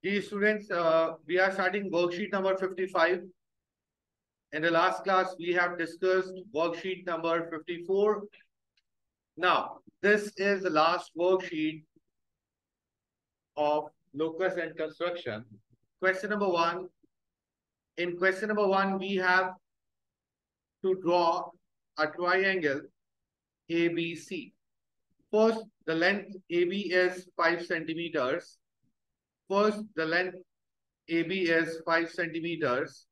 Dear students, we are starting worksheet number 55. In the last class, we have discussed worksheet number 54. Now, this is the last worksheet of locus and construction. Question number 1. In question number 1, we have to draw a triangle ABC. First, the length AB is 5 centimeters. First, the length AB is 5 centimeters.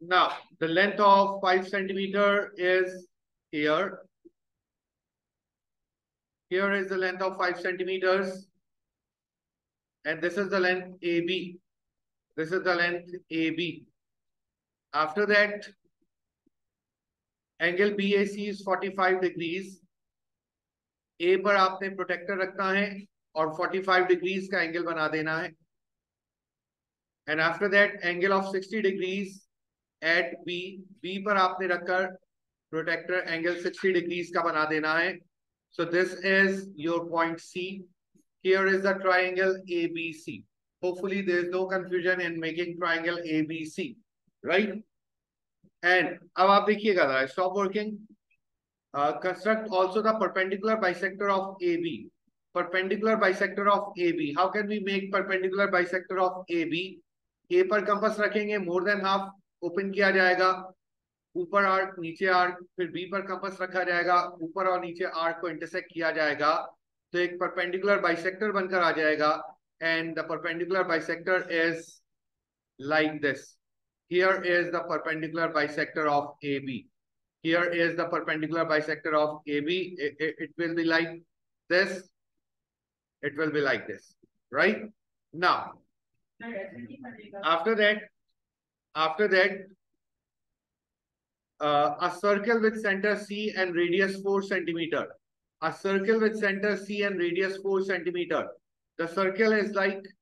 Now, the length of 5 centimeter is here. Here is the length of 5 centimeters. And this is the length AB. This is the length AB. After that, angle BAC is 45 degrees. A पर आपने protector रखना है और 45 degrees का angle बना देना है. And after that, angle of 60 degrees at B. B पर आपने रखकर प्रोटेक्टर एंगल 60 degrees का बना देना है. So this is your point C. Here is the triangle ABC. Hopefully there is no confusion in making triangle ABC, right? And अब आप देखिएगा जरा, stop working. Construct also the perpendicular bisector of AB. Perpendicular bisector of AB. How can we make perpendicular bisector of AB? A पर compass रखेंगे, more than half open किया जाएगा, ऊपर arc नीचे आर्क, फिर B पर कंपास रखा जाएगा, ऊपर और नीचे आर्क को इंटरसेक्ट किया जाएगा, तो एक परपेंडिकुलर बाइसेक्टर बनकर आ जाएगा. And the perpendicular bisector is like this. Here is the perpendicular bisector of AB. Here is the perpendicular bisector of AB. It will be like this. It will be like this, right? Now, after that, a circle with center C and radius 4 centimeter. A circle with center C and radius 4 centimeter. The circle is like this.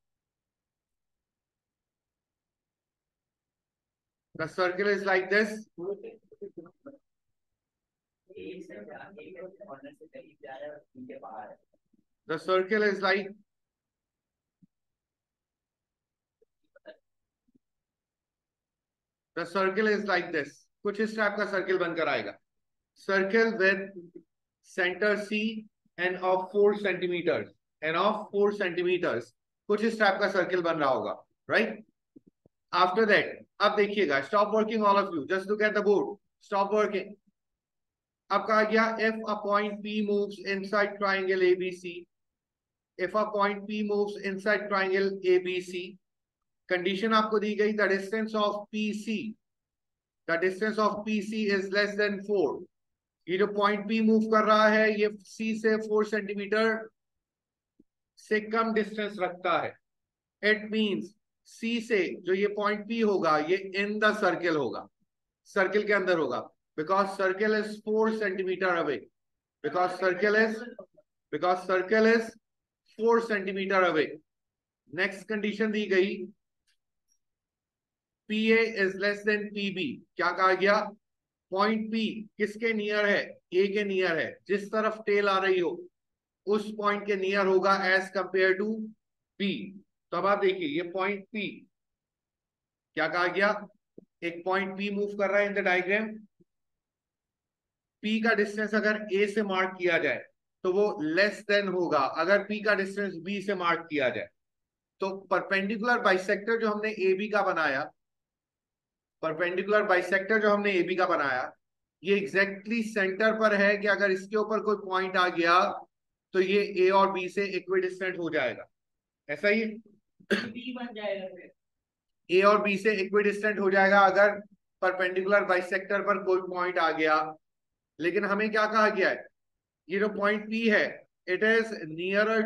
The circle is like this. कुछ इस type का circle बनकर आएगा. Circle with center C and of 4 centimeters. कुछ इस type का circle बन रहा होगा, right? After that, अब देखिएगा, stop working all of you. Just look at the board. Stop working. अब कहा गया if a point P moves inside triangle ABC. If a point P moves inside triangle ABC, condition आपको दी गई, the distance of PC. The distance of PC is less than 4. ये जो point P move कर रहा है, ये C से 4 centimetre से कम डिस्टेंस रखता है. इट मींस C से जो ये पॉइंट P होगा, ये इन द सर्कल होगा, सर्कल के अंदर होगा, because circle is 4 centimetre away. Because circle is 4 centimetre away. Next condition दी गई, PA is less than PB. क्या कहा गया? पॉइंट P किसके नियर है? A के नियर है. जिस तरफ टेल आ रही हो उस पॉइंट के नियर होगा एज कंपेयर टू B. तो अब आप देखिए, ये पॉइंट P, क्या कहा गया? एक पॉइंट P मूव कर रहा है इन द डायग्राम. P का डिस्टेंस अगर A से मार्क किया जाए तो वो लेस देन होगा अगर P का डिस्टेंस B से मार्क किया जाए. तो परपेंडिकुलर बाइसेक्टर जो हमने AB का बनाया, ये एग्जैक्टली सेंटर पर है कि अगर इसके ऊपर कोई पॉइंट आ गया तो ये A और B से इक्विडिस्टेंट हो जाएगा. ऐसा ही बन जाएगा, A और B से इक्विडिस्टेंट हो जाएगा अगर परपेंडिकुलर बाइसेक्टर पर कोई पॉइंट आ गया. लेकिन हमें क्या कहा गया है? ये जो पॉइंट P है, it is nearer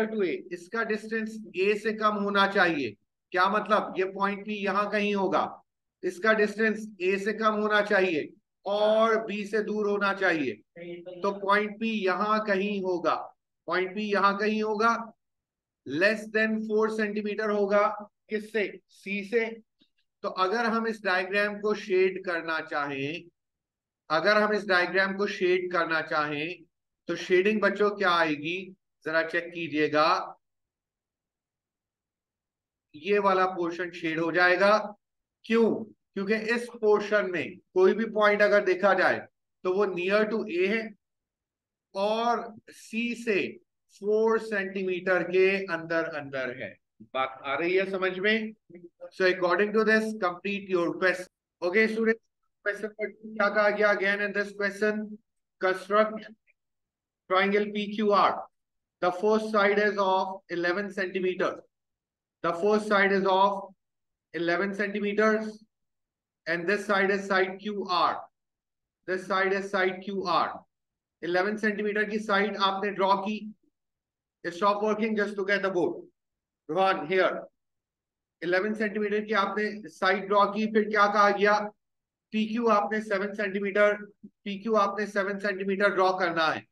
to A. इसका डिस्टेंस A से कम होना चाहिए. क्या मतलब? ये पॉइंट P यहां कहीं होगा, इसका डिस्टेंस A से कम होना चाहिए और B से दूर होना चाहिए. तो पॉइंट P यहां कहीं होगा, लेस देन 4 सेंटीमीटर होगा. किससे? C से. तो अगर हम इस डायग्राम को शेड करना चाहें अगर हम इस डायग्राम को शेड करना चाहें तो शेडिंग बच्चों क्या आएगी, जरा चेक कीजिएगा। ये वाला पोर्शन शेड हो जाएगा। क्यों? क्योंकि इस पोर्शन में कोई भी पॉइंट अगर देखा जाए तो वो नियर टू ए है और सी से 4 सेंटीमीटर के अंदर अंदर है। बात आ रही है समझ में? So according to this complete your question. Okay student, question पर क्या कहा गया again in this question? Construct triangle PQR. The first side is of 11 centimeters. The first side is of 11 centimeters and this side is side QR. This side is side QR. 11 centimetre की side आपने draw की। Stop working, just look at the board. One here 11 centimetre की आपने side draw की। फिर क्या कहा गया? PQ आपने 7 सेंटीमीटर, PQ आपने 7 सेंटीमीटर ड्रॉ करना है।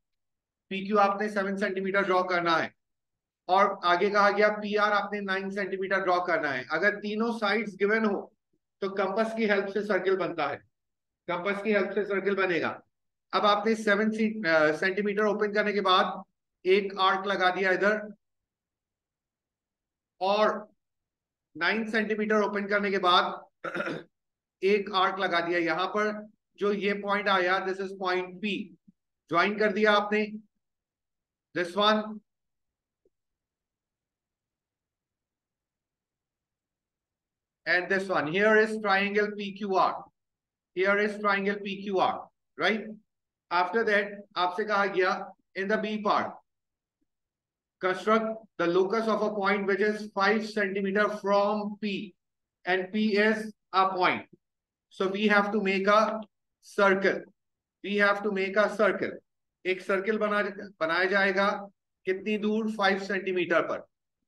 PQ आपने 7 सेंटीमीटर ड्रॉ करना है। और आगे कहा गया PR आपने 9 सेंटीमीटर ड्रॉ करना है। अगर तीनों साइड्स गिवन हो तो कंपास की हेल्प से सर्किल बनता है। कंपास की हेल्प से सर्किल बनेगा। अब आपने 7 सेंटीमीटर ओपन करने के बाद एक आर्क लगा दिया इधर और 9 सेंटीमीटर ओपन करने के बाद एक आर्क लगा दिया यहां पर। जो ये पॉइंट आया, this is point P, join कर दिया आपने। This one and this one. Here is triangle PQR. Here is triangle PQR, right? After that, आपसे कहा गया in the B part, construct the locus of a point which is 5 centimeter from P, and P is a point. So we have to make a circle. We have to make a circle. एक circle बनाया जाएगा। कितनी दूर? 5 centimetre पर।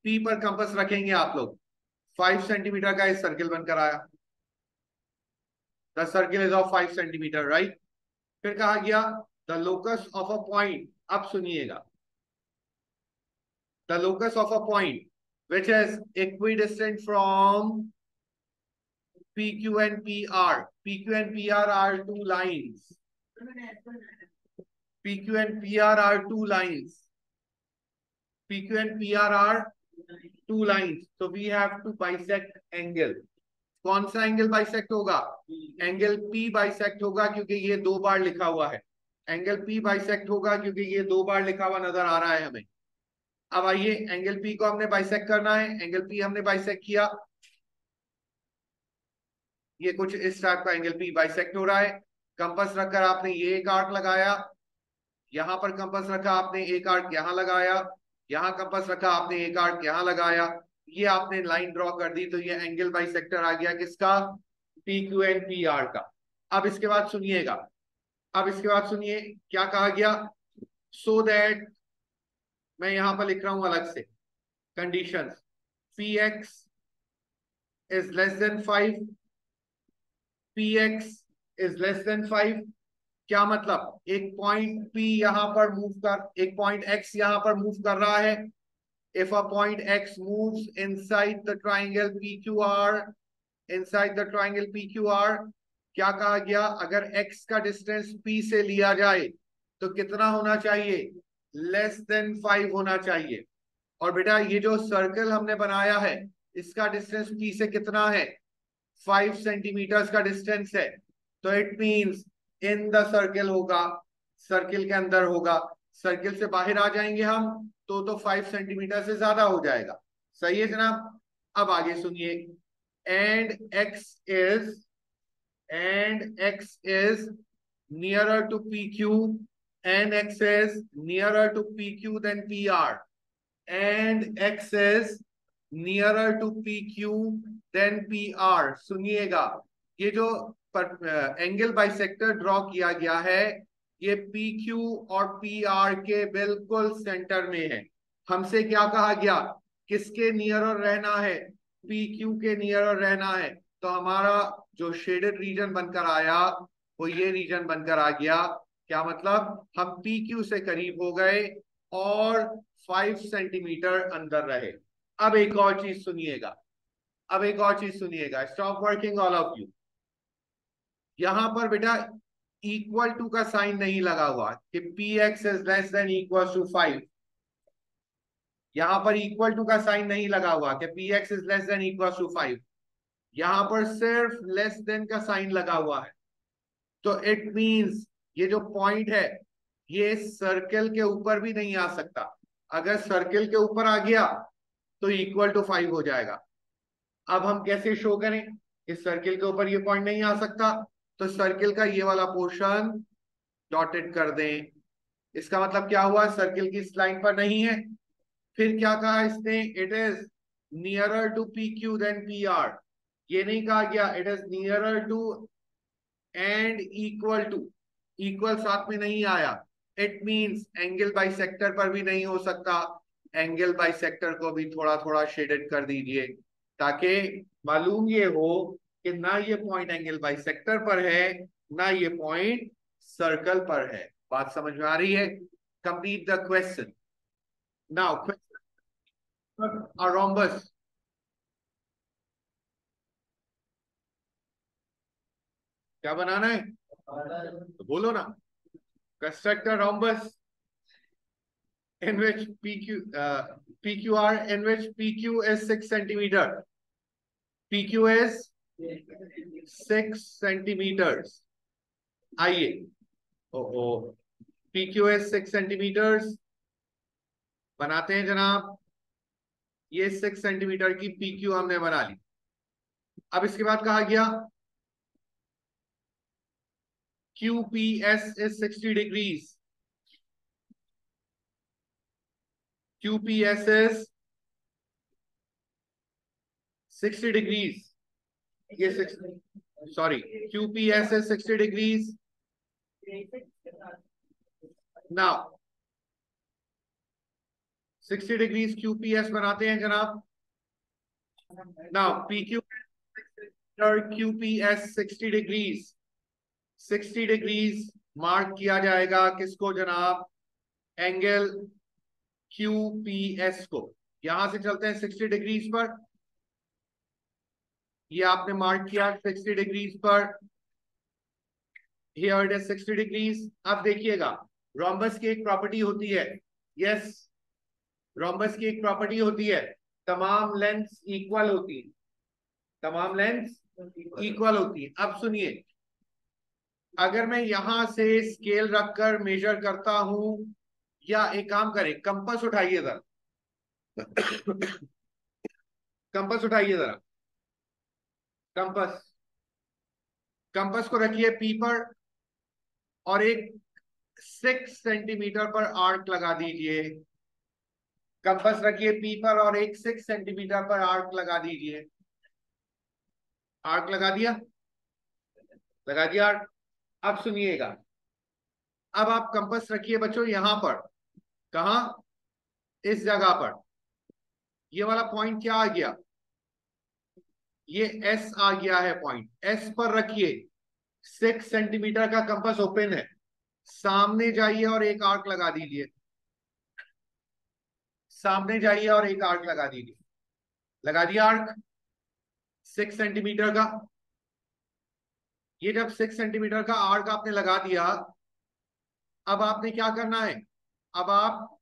P पर compass रखेंगे आप लोग। 5 सेंटीमीटर का एक सर्किल बनकर आया। The circle is of 5 centimetre, right? फिर कहा गया the locus of a point. अब सुनिएगा, the locus of a point which is equidistant from PQ and PR. PQ and PR are two lines. PQ and PR are two lines. PQ and PR are two lines. So we have to bisect angle. कौन सा angle bisect होगा? Angle P bisect होगा क्योंकि ये 2 बार लिखा हुआ है। Angle P bisect होगा क्योंकि ये 2 बार लिखा हुआ नजर आ रहा है हमें। अब आइए, एंगल P को हमने बाइसेक्ट करना है। एंगल P हमने बाइसेक्ट किया। ये कुछ इस टाइप का एंगल P बाइसेक्ट हो रहा है। कंपास रखकर आपने ये एक आर्क लगाया, यहां पर कंपास रखा आपने एक आर्क यहां लगाया, यहां कंपास रखा आपने एक आर्क यहां लगाया। ये आपने लाइन ड्रॉ कर दी तो ये एंगल बाइसेक्टर आ गया किसका? PQ एंड PR का। अब इसके बाद सुनिएगा, अब इसके बाद सुनिए क्या कहा गया। सो दैट, मैं यहां पर लिख रहा हूं अलग से conditions. PX is less then 5, PX is less then 5। क्या मतलब? एक पॉइंट P यहां पर मूव कर, एक पॉइंट X यहां पर मूव कर रहा है। If a point X moves inside the triangle PQR, inside the triangle PQR, क्या कहा गया? अगर X का डिस्टेंस P से लिया जाए तो कितना होना चाहिए? लेस देन 5 होना चाहिए। और बेटा ये जो सर्कल हमने बनाया है इसका डिस्टेंस P से कितना है? 5 सेंटीमीटर का डिस्टेंस है। तो it means in the circle होगा, सर्किल के अंदर होगा। सर्किल से बाहर आ जाएंगे हम तो 5 सेंटीमीटर से ज्यादा हो जाएगा। सही है जनाब? अब आगे सुनिए। And x is nearer to PQ, and x is nearer to PQ than PR, and x is nearer to PQ than PR. सुनिएगा, ये जो एंगल बाइसेक्टर ड्रॉ किया गया है ये PQ और PR के बिल्कुल सेंटर में है। हमसे क्या कहा गया? किसके नियर रहना है? PQ के नियर रहना है। तो हमारा जो शेडेड रीजन बनकर आया वो ये रीजन बनकर आ गया। क्या मतलब? हम PQ से करीब हो गए और 5 सेंटीमीटर अंदर रहे। अब एक और चीज सुनिएगा, अब एक और चीज सुनिएगा। Stop working all of you. यहां पर बेटा इक्वल टू का साइन नहीं लगा हुआ कि P X is less than equal to 5, यहां पर इक्वल टू का साइन नहीं लगा हुआ कि P X is less than equal to 5, यहां पर सिर्फ लेस देन का साइन लगा हुआ है। तो इट मींस ये जो पॉइंट है ये सर्कल के ऊपर भी नहीं आ सकता। अगर सर्कल के ऊपर आ गया तो इक्वल टू 5 हो जाएगा। अब हम कैसे शो करें? इस सर्किल के ऊपर ये पॉइंट नहीं आ सकता, तो सर्किल का ये वाला पोर्शन डॉटेड कर दें। इसका मतलब क्या हुआ? सर्किल की इस लाइन पर नहीं है। फिर क्या कहा इसने? It is nearer to P Q than P R. ये नहीं कहा गया it is nearer to and equal to, equal साथ में नहीं आया। इट मींस एंगल बाइसेक्टर पर भी नहीं हो सकता। एंगल बाइसेक्टर को भी थोड़ा थोड़ा शेडेड कर दीजिए ताकि मालूम ये हो कि ना ये पॉइंट एंगल बाइसेक्टर पर है ना ये पॉइंट सर्कल पर है। बात समझ में आ रही है? Complete the question now. Question rhombus क्या बनाना है तो बोलो ना। Construct a rhombus in which PQR, in which PQ is 6 centimeter. PQ is 6 centimeters. आइए, ओ PQ is 6 centimeters बनाते हैं जनाब। ये 6 सेंटीमीटर की PQ हमने बना ली। अब इसके बाद कहा गया QPS is 60 degrees. QPS is 60 degrees. ये 60, sorry, QPS is 60 degrees. Now 60 degrees QPS बनाते हैं जनाब। Now PQ QPS 60 degrees, 60 degrees mark किया जाएगा किसको जनाब? एंगल QPS को। यहां से चलते हैं 60 डिग्रीज पर। ये आपने मार्क किया 60 डिग्रीज पर। Here it is 60 degrees. अब देखिएगा रोम्बस की एक प्रॉपर्टी होती है, यस, रोम्बस की एक प्रॉपर्टी होती है, तमाम लेंथ्स इक्वल होती है, तमाम लेंथ्स इक्वल होती है। अब सुनिए, अगर मैं यहां से स्केल रखकर मेजर करता हूं, या एक काम करें, कंपास उठाइए जरा, कंपास उठाइए जरा, कंपास, कंपास को रखिए पी पर और एक 6 सेंटीमीटर पर आर्क लगा दीजिए। कंपास रखिए पी पर और एक 6 सेंटीमीटर पर आर्क लगा दीजिए। आर्क लगा दिया? लगा दिया आर्क। अब सुनिएगा, अब आप कंपास रखिए बच्चों यहां पर। कहा? इस जगह पर। ये वाला पॉइंट क्या आ गया? ये एस आ गया है। पॉइंट एस पर रखिए। 6 सेंटीमीटर का कंपास ओपन है, सामने जाइए और एक आर्क लगा दीजिए। सामने जाइए और एक आर्क लगा दीजिए। लगा दिया आर्क 6 सेंटीमीटर का। ये जब 6 सेंटीमीटर का आर्क आपने लगा दिया, अब आपने क्या करना है? अब आप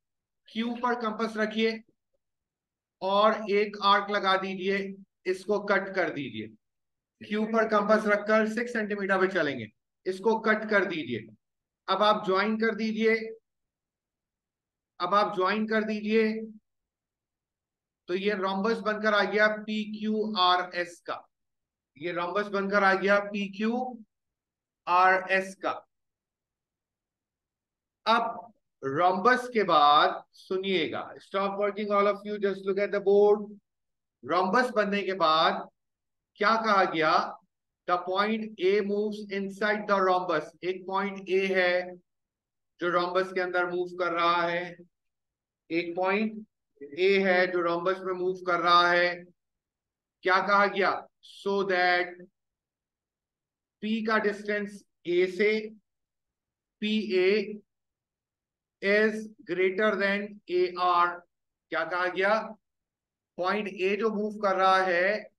क्यू पर कंपास रखिए और एक आर्क लगा दीजिए, इसको कट कर दीजिए। क्यू पर कंपास रखकर 6 सेंटीमीटर पे चलेंगे, इसको कट कर दीजिए। अब आप ज्वाइन कर दीजिए, अब आप ज्वाइन कर दीजिए, तो ये रोम्बस बनकर आ गया पी क्यू आर एस का। ये रोम्बस बनकर आ गया पी क्यू आर एस का। अब रोम्बस के बाद सुनिएगा, stop working all of you, just look at the board. Rhombus बनने के बाद क्या कहा गया? The point A moves inside the rhombus. एक पॉइंट ए है जो रोम्बस के अंदर मूव कर रहा है। एक पॉइंट ए है जो रोम्बस में मूव कर रहा है। क्या कहा गया? सो दैट पी का डिस्टेंस ए से, P A is greater than A R. क्या कहा गया? पॉइंट ए जो मूव कर रहा है,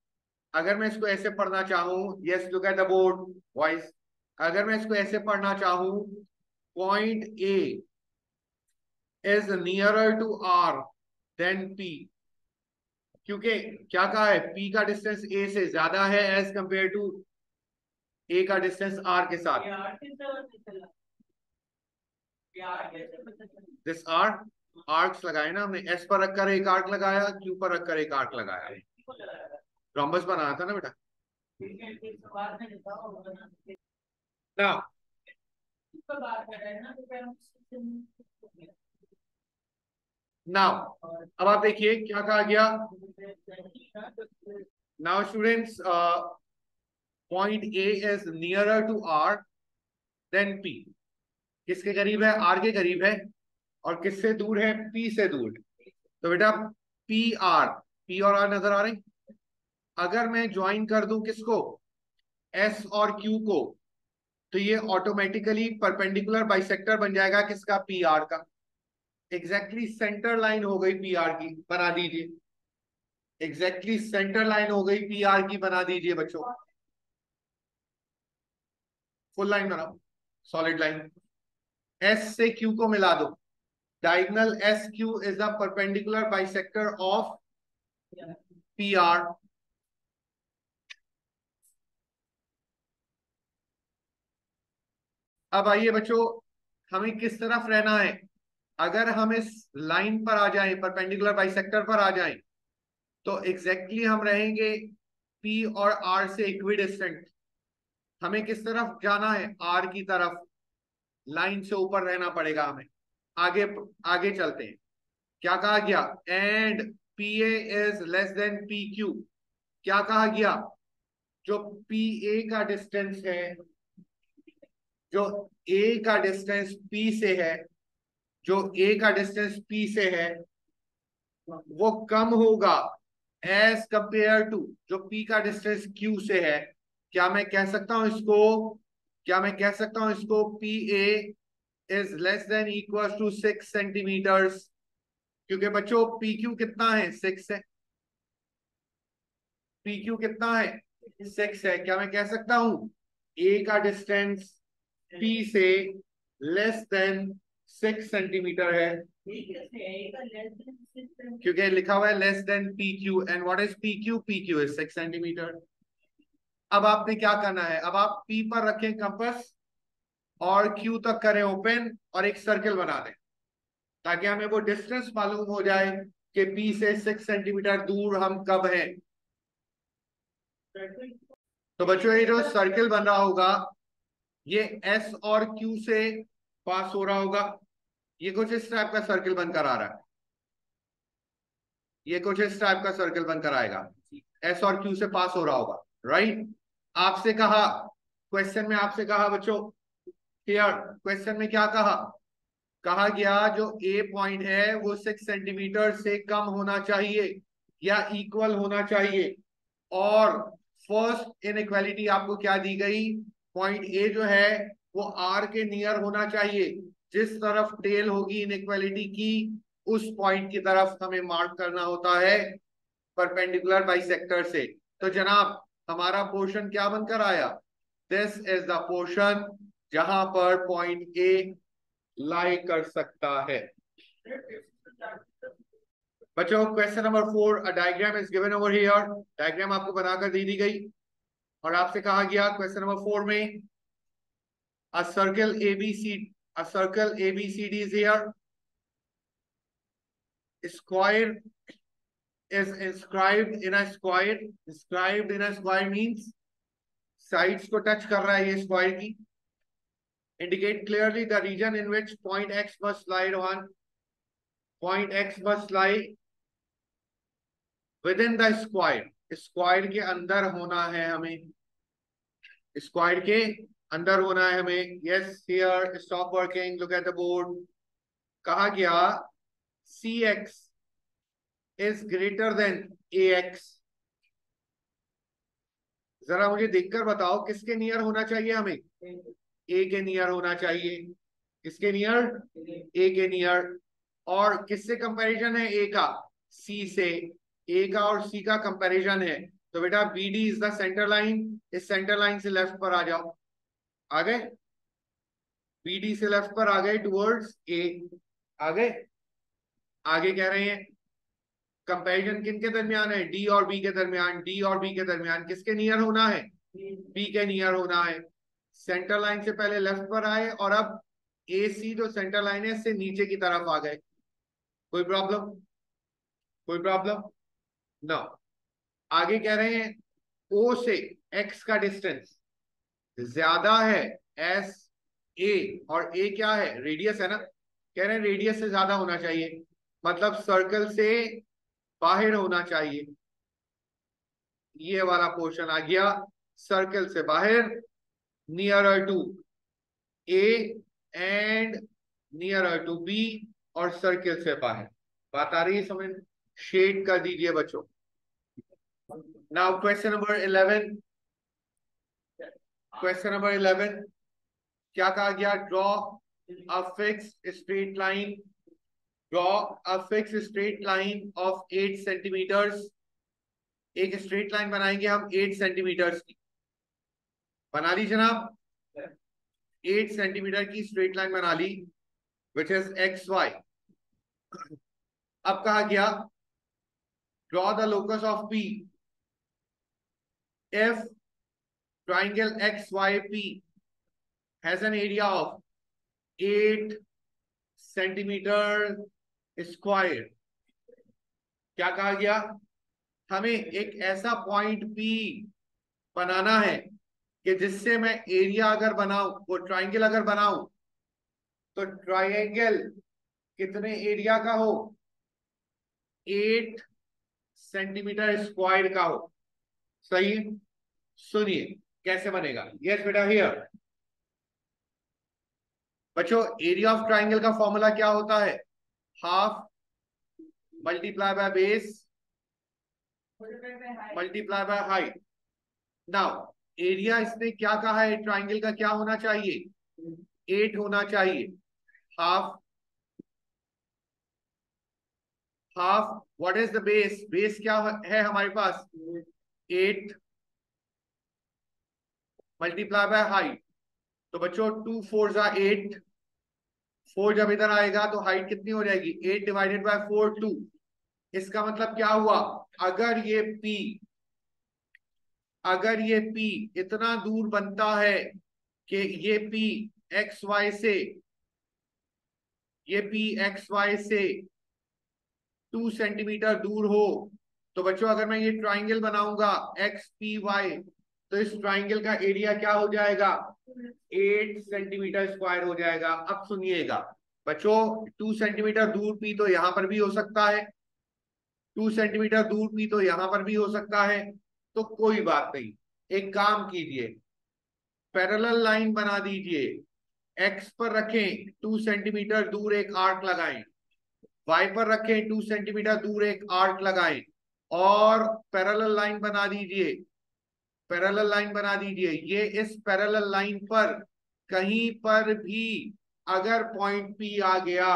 अगर मैं इसको ऐसे पढ़ना चाहूं, yes look at the board voice, अगर मैं इसको ऐसे पढ़ना चाहूं, point A is nearer to R than P, क्योंकि क्या कहा है, पी का डिस्टेंस ए से ज्यादा है एज कंपेयर टू ए का डिस्टेंस आर के साथ। दिस आर आर्क्स लगाए ना हमने, एस पर रखकर एक आर्क लगाया, क्यू पर रखकर एक आर्क लगाया, रोम्बस बनाया था ना बेटा। नाउ नाउ अब आप देखिए क्या कहा गया। Now students, point A is nearer to R than P. किसके करीब है, आर के करीब है, और किससे दूर है, पी से दूर। तो बेटा पी आर, पी और आर नजर आ रहे हैं। अगर मैं ज्वाइन कर दूं किसको, एस और क्यू को, तो ये ऑटोमेटिकली परपेंडिकुलर बाइसेक्टर बन जाएगा किसका, पी आर का। एग्जैक्टली सेंटर लाइन हो गई पी आर की, बना दीजिए। एग्जैक्टली सेंटर लाइन हो गई पी आर की, बना दीजिए बच्चों। फुल लाइन बनाओ, सॉलिड लाइन। एस से क्यू को मिला दो, diagonal S Q is the perpendicular bisector of P R. अब आइए बच्चों, हमें किस तरफ रहना है। अगर हम इस लाइन पर आ जाएं, परपेंडिकुलर बाइसेक्टर पर आ जाएं, तो एग्जैक्टली हम रहेंगे पी और आर से इक्विडिस्टेंट। हमें किस तरफ जाना है, आर की तरफ, लाइन से ऊपर रहना पड़ेगा हमें। आगे आगे चलते हैं। क्या कहा गया, and P A is less then P Q. क्या कहा गया, जो पी ए का डिस्टेंस है, जो ए का डिस्टेंस पी से है, जो ए का डिस्टेंस पी से है, वो कम होगा एज कंपेयर टू जो पी का डिस्टेंस क्यू से है। क्या मैं कह सकता हूं इसको, क्या मैं कह सकता हूं इसको, P A is less than equal to 6 centimetres. क्योंकि बच्चों पी क्यू कितना है, 6 है। पी क्यू कितना है, 6 है। क्या मैं कह सकता हूं ए का डिस्टेंस पी से लेस देन 6 सेंटीमीटर है, क्योंकि लिखा हुआ है less than P Q. And what is P Q, P Q is 6 centimetre. अब आपने क्या करना है, अब आप पी पर रखें कंपास और क्यू तक करें ओपन और एक सर्कल बना दें, ताकि हमें वो डिस्टेंस मालूम हो जाए कि पी से 6 सेंटीमीटर दूर हम कब हैं। तो बच्चों ये जो सर्कल बन रहा होगा, ये एस और क्यू से पास हो रहा होगा। ये कुछ इस टाइप का सर्कल बनकर आ रहा है, ये कुछ इस टाइप का सर्कल बनकर आएगा, एस और क्यू से पास हो रहा होगा, राइट। आपसे कहा, क्वेश्चन में आपसे कहा बच्चों, क्लियर, क्वेश्चन में क्या कहा, कहा गया जो ए पॉइंट है वो 6 सेंटीमीटर से कम होना चाहिए या इक्वल होना चाहिए। और फर्स्ट इनइक्वालिटी आपको क्या दी गई, पॉइंट ए जो है वो आर के नियर होना चाहिए। जिस तरफ टेल होगी इनइक्वालिटी की, उस पॉइंट की तरफ हमें मार्क करना होता है परपेंडिकुलर बाइसेक्टर से। तो जनाब हमारा पोर्शन क्या बनकर आया, दिस इज द पोर्शन जहां पर पॉइंट ए लाई कर सकता है। बच्चों question number 4, a diagram is given over here. Diagram आपको बनाकर दी गई और आपसे कहा गया क्वेश्चन नंबर 4 में, a circle ABC, a circle ABCD is here, square is inscribed in a square। inscribed in a square means sides को touch कर रहा है ये स्क्वायर की। indicate clearly the region in which point x must lie on, point x must lie within the square। Square के अंदर होना है हमें, स्क्वायर के अंदर होना है हमें। Yes here, stop working, look at the board. कहा गया C X is greater than A X. जरा मुझे देखकर बताओ किसके नियर होना चाहिए हमें, ए के नियर होना चाहिए। किसके नियर, ए के नियर। और किससे कंपैरिजन है ए का, सी से। ए का और सी का कंपैरिजन है। तो बेटा B D is the centre line, इस सेंटर लाइन से लेफ्ट पर आ जाओ। आ गए, BD से लेफ्ट पर आ गए टुवर्ड्स A, आ गए। आगे कह रहे हैं कंपैरिजन किन के दरमियान है, D और B के दरमियान। D और B के दरमियान किसके नियर होना है, B के नियर होना है। सेंटर लाइन से पहले लेफ्ट पर आए और अब AC जो सेंटर लाइन है इससे नीचे की तरफ आ गए। कोई प्रॉब्लम, कोई प्रॉब्लम ना। आगे कह रहे हैं O से X का डिस्टेंस ज्यादा है एस ए, और ए क्या है, रेडियस है ना। कह रहे हैं रेडियस से ज्यादा होना चाहिए, मतलब सर्कल से बाहर होना चाहिए। ये वाला पोर्शन आ गया सर्कल से बाहर, nearer to A and nearer to B, और सर्कल से बाहर। बात आ रही है समझ, शेड कर दीजिए बच्चों। Now question number 11, question number 11 क्या कहा गया, draw a fix straight line, draw a fix straight line of 8 centimetres. एक स्ट्रेट लाइन बनाएंगे हम 8 सेंटीमीटर्स की, बना ली जनाब। 8 सेंटीमीटर की स्ट्रेट लाइन बना ली, विच इज एक्स वाई। अब कहा गया draw the locus of P if triangle X Y P has an area of 8 centimetre square. क्या कहा गया, हमें एक ऐसा पॉइंट पी बनाना है कि जिससे मैं एरिया अगर बनाऊं, वो ट्राइंगल अगर बनाऊं, तो ट्राइंगल कितने एरिया का हो, 8 सेंटीमीटर स्क्वायर का हो। सही है, सुनिए कैसे बनेगा। यस बेटा, हियर बच्चों एरिया ऑफ ट्राइंगल का फॉर्मूला क्या होता है, half multiply by base multiply by height. Now area इसने क्या कहा है, ट्राइंगल का क्या होना चाहिए, 8 होना चाहिए। Half, half what is the base, base क्या है हमारे पास, 8 मल्टीप्लाई बाय हाइट। तो बच्चों 2 4 जा 8, 4 जब इधर आएगा तो हाइट कितनी हो जाएगी, 8 डिवाइडेड बाय 4 2। इसका मतलब क्या हुआ, अगर ये P, अगर ये P इतना दूर बनता है कि ये P एक्स वाई से, ये P एक्स वाई से 2 सेंटीमीटर दूर हो, तो बच्चों अगर मैं ये ट्राइंगल बनाऊंगा एक्स पी वाई, तो इस ट्राइंगल का एरिया क्या हो जाएगा, 8 सेंटीमीटर स्क्वायर हो जाएगा। अब सुनिएगा बच्चों, 2 सेंटीमीटर दूर P तो यहां पर भी हो सकता है, 2 सेंटीमीटर दूर P तो यहां पर भी हो सकता है। तो कोई बात नहीं, एक काम कीजिए, पैरेलल लाइन बना दीजिए, एक्स पर रखें 2 सेंटीमीटर दूर एक आर्क लगाएं, वाई पर रखें 2 सेंटीमीटर दूर एक आर्क लगाएं, और पैरेलल लाइन बना दीजिए, पैरेलल लाइन बना दीजिए। ये इस पैरेलल लाइन पर कहीं पर भी अगर पॉइंट P आ गया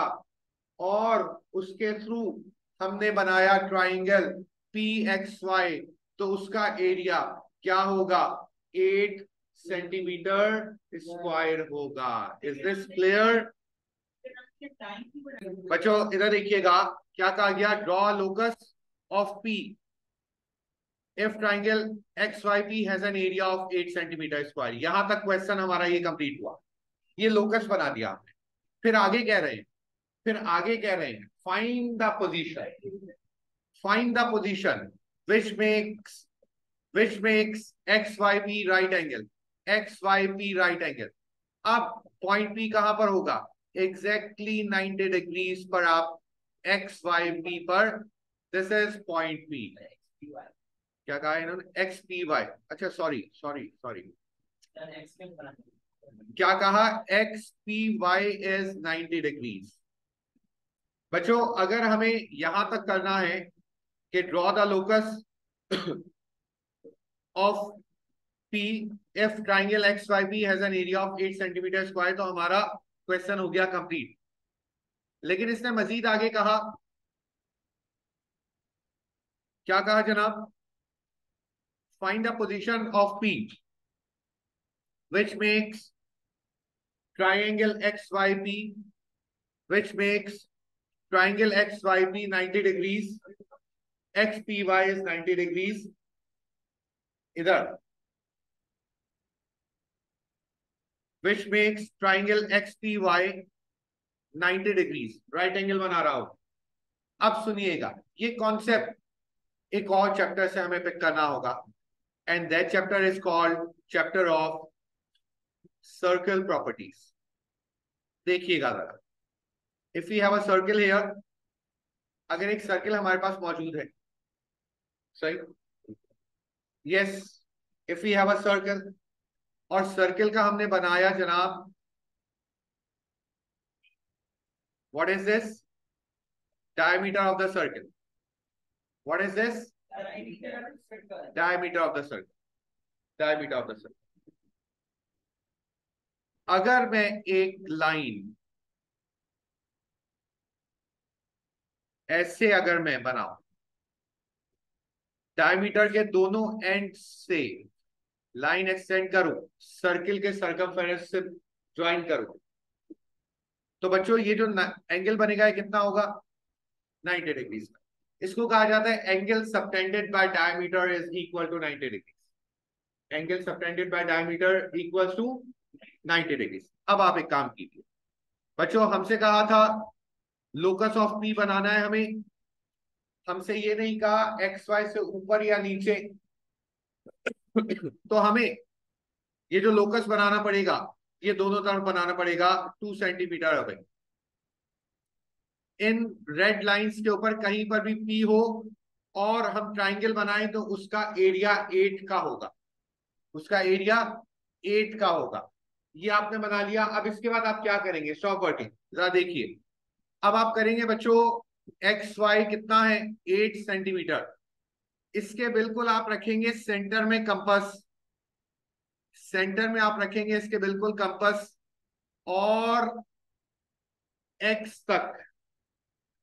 और उसके थ्रू हमने बनाया ट्राइंगल PXY, तो उसका एरिया क्या होगा, 8 सेंटीमीटर स्क्वायर होगा। इज दिस क्लियर बच्चों? इधर देखिएगा क्या कहा गया, draw locus of P if triangle XYP has an area of 8 centimetre square. यहां तक क्वेश्चन हमारा ये कंप्लीट हुआ, ये लोकस बना दिया हमने। फिर आगे कह रहे हैं, फिर आगे कह रहे हैं find the position, find the position which makes XYP right angle, XYP right angle। अब पॉइंट P कहां पर होगा, एग्जैक्टली 90 डिग्रीज पर आप XYP पर, दिस इज पॉइंट P। क्या कहा इन्होंने, XPY, अच्छा सॉरी सॉरी सॉरी, क्या कहा, XPY इज 90 डिग्रीज। बच्चों अगर हमें यहां तक करना है कि draw the locus of P if triangle XYP has an area of 8 centimetre square, तो हमारा क्वेश्चन हो गया कंप्लीट। लेकिन इसने मजीद आगे कहा, क्या कहा जनाब, find the position of P which makes triangle XYP which makes triangle XYP 90 degrees, XPY is 90 degrees. इधर which makes triangle XPY 90 degrees, right angle बना रहा हूं. अब सुनिएगा, ये कॉन्सेप्ट एक और चैप्टर से हमें पिक करना होगा, and that chapter is called chapter of circle properties. देखिएगा जरा, if you have a circle here, अगर एक सर्कल हमारे पास मौजूद है, सही, yes, if you have a circle, और सर्कल का हमने बनाया जनाब, what is this, diameter of the circle. What is this? Diameter of the circle. Diameter of the circle. अगर मैं एक लाइन ऐसे अगर मैं बनाऊं, डायमीटर के दोनों एंड से लाइन एक्सटेंड करूं, सर्किल के सर्कमफेरेंस से ज्वाइन करूं, तो बच्चों ये जो एंगल बनेगा ये कितना होगा, 90 डिग्रीज का. इसको कहा जाता है angle subtended by diameter is equal to 90 degrees. Angle subtended by diameter equal to 90 degrees. अब आप एक काम कीजिए बच्चों, हमसे कहा था लोकस ऑफ पी बनाना है हमें, हमसे ये नहीं कहा एक्स वाई से ऊपर या नीचे. तो हमें ये जो लोकस बनाना पड़ेगा, ये दोनों तरफ बनाना पड़ेगा 2 centimetre away. In red lines के ऊपर कहीं पर भी पी हो और हम ट्राइंगल बनाएं तो उसका एरिया 8 का होगा, उसका एरिया 8 का होगा. ये आपने बना लिया. अब इसके बाद आप क्या करेंगे, स्टॉप वर्किंग, जरा देखिए. अब आप करेंगे बच्चों, एक्स वाई कितना है, 8 सेंटीमीटर. इसके बिल्कुल आप रखेंगे सेंटर में कंपास, सेंटर में आप रखेंगे इसके बिल्कुल कंपास, और एक्स तक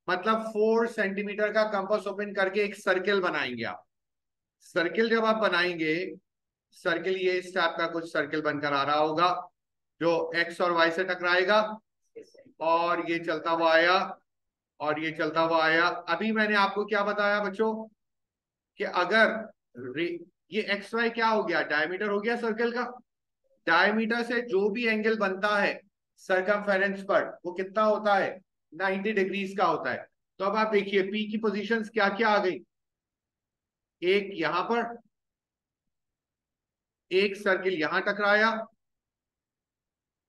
मतलब 4 सेंटीमीटर का कंपास ओपन करके एक सर्किल बनाएंगे आप. सर्किल जब आप बनाएंगे, सर्किल ये इस टाइप का कुछ सर्किल बनकर आ रहा होगा जो एक्स और वाई से टकराएगा, और ये चलता हुआ आया और ये चलता हुआ आया. अभी मैंने आपको क्या बताया बच्चों कि अगर ये एक्स वाई क्या हो गया, डायमीटर हो गया सर्कल का. डायमीटर से जो भी एंगल बनता है सरकमफेरेंस पर वो कितना होता है, 90 डिग्रीज का होता है. तो अब आप देखिए पी की पोजीशंस क्या क्या आ गई. एक यहां पर, एक सर्किल यहां टकराया,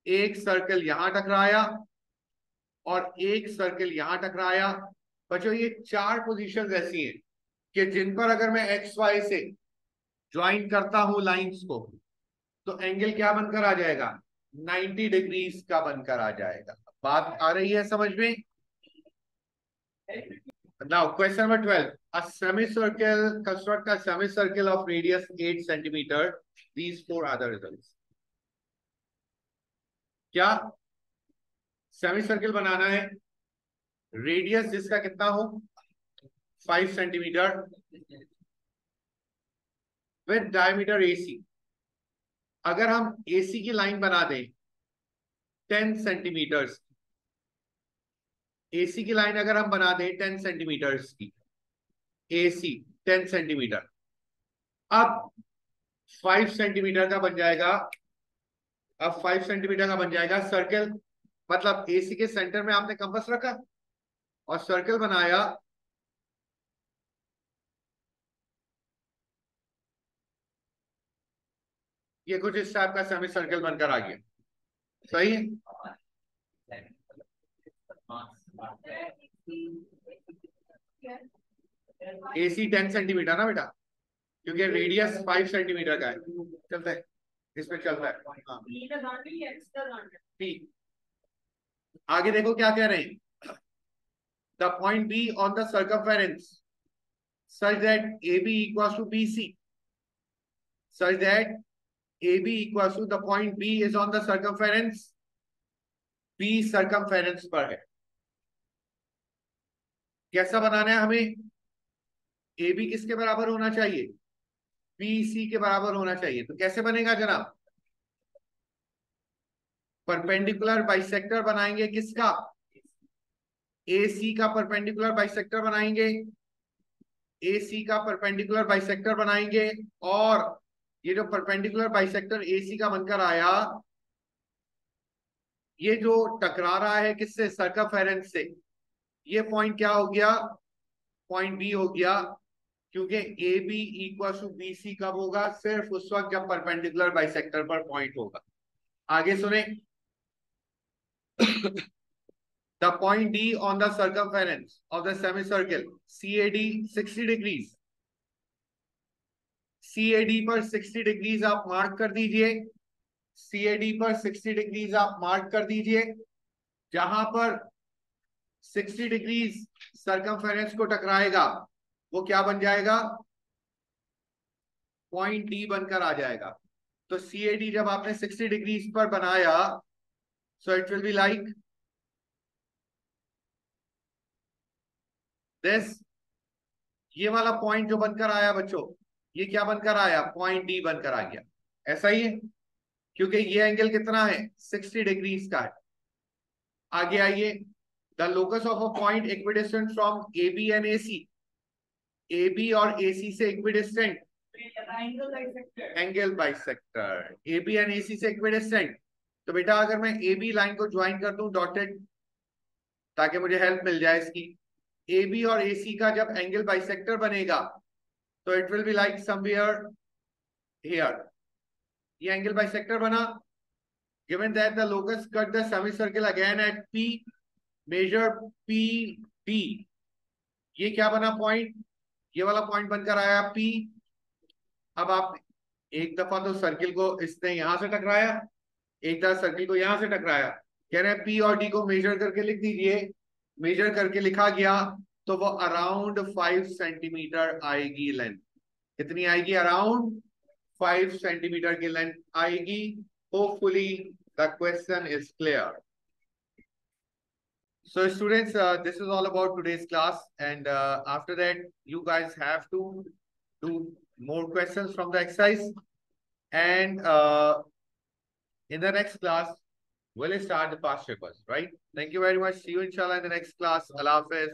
एक सर्कल यहां टकराया, और एक सर्किल यहां टकराया. बच्चों ये 4 पोजीशंस ऐसी हैं कि जिन पर अगर मैं एक्स वाई से ज्वाइन करता हूं लाइंस को, तो एंगल क्या बनकर आ जाएगा, 90 डिग्रीज का बनकर आ जाएगा. बात आ रही है समझ में. Now question number 12. A semicircle, construct a semicircle of radius 8 centimeter. These 4 are the results. क्या सेमीसर्कल बनाना है, रेडियस जिसका कितना हो, 5 सेंटीमीटर, विद डायमीटर AC. अगर हम AC की लाइन बना दें 10 सेंटीमीटर्स, AC की लाइन अगर हम बना दें 10 सेंटीमीटर्स की, AC 10 सेंटीमीटर, अब 5 सेंटीमीटर का बन जाएगा, अब 5 सेंटीमीटर का बन जाएगा सर्कल. मतलब AC के सेंटर में आपने कंपास रखा और सर्कल बनाया, ये कुछ इस टाइप का सेमी सर्कल बनकर आ गया. सही है. AC 10 सेंटीमीटर ना बेटा, क्योंकि रेडियस 5 सेंटीमीटर का है. चलता है, इस पे चलता है. हाँ. P. आगे देखो क्या कह रहे हैं. The point B on the circumference such that AB equals to BC, such that AB equals to the point B is on the circumference, B circumference पर है. कैसा बनाना है हमें, AB किसके बराबर होना चाहिए, BC के बराबर होना चाहिए. तो कैसे बनेगा जनाब, परपेंडिकुलर बाइसेक्टर बनाएंगे किसका? AC का परपेंडिकुलर बाइसेक्टर बनाएंगे, AC का परपेंडिकुलर बाइसेक्टर बनाएंगे। और ये जो परपेंडिकुलर बाइसेक्टर AC का बनकर आया, ये जो टकरा रहा है किससे? सर्कमफेरेंस से। ये पॉइंट क्या हो गया? पॉइंट बी हो गया, क्योंकि A B equal to B C कब होगा? सिर्फ उस वक्त जब परपेंडिकुलर बाइसेक्टर पर पॉइंट होगा। आगे सुने। The point D on the circumference of the semicircle CAD 60 degrees, CAD पर 60 डिग्रीज आप मार्क कर दीजिए, CAD पर 60 डिग्रीज आप मार्क कर दीजिए। जहां पर 60 डिग्रीज सर्कमफेरेंस को टकराएगा वो क्या बन जाएगा? पॉइंट डी बनकर आ जाएगा। तो CAD जब आपने 60 डिग्रीज पर बनाया, so it will be like this. ये वाला पॉइंट जो बनकर आया बच्चों, ये क्या बनकर आया? पॉइंट डी बनकर आ गया। ऐसा ही है, क्योंकि ये एंगल कितना है? 60 डिग्रीज का है। आगे आइए। The locus of a point equidistant from A B and A C, A B और ए सी से equidistant angle bisector, A B and A C से इक्विडिस्टेंट। तो बेटा अगर मैं ए बी लाइन को ज्वाइन कर दूं डॉटेड, ताकि मुझे हेल्प मिल जाए इसकी, ए बी और ए सी का जब एंगल बाइसेक्टर बनेगा तो it will be like somewhere here. ये एंगल बाइसेक्टर बना। given that the locus cut the semicircle again at P, measure PD। ये क्या बना पॉइंट? ये वाला पॉइंट बनकर आया P। अब आप एक दफा तो सर्किल को इसने यहां से टकराया, एक दफा सर्किल को यहां से टकराया। कह रहे हैं P और D को मेजर करके लिख दीजिए। मेजर करके लिखा गया तो वो अराउंड 5 सेंटीमीटर आएगी लेंथ। कितनी आएगी? अराउंड 5 सेंटीमीटर की लेंथ आएगी। Hopefully the question is clear. So students, this is all about today's class, and after that you guys have to do more questions from the exercise, and in the next class we'll start the past papers, right? Thank you very much. See you inshallah in the next class. Allah Hafiz.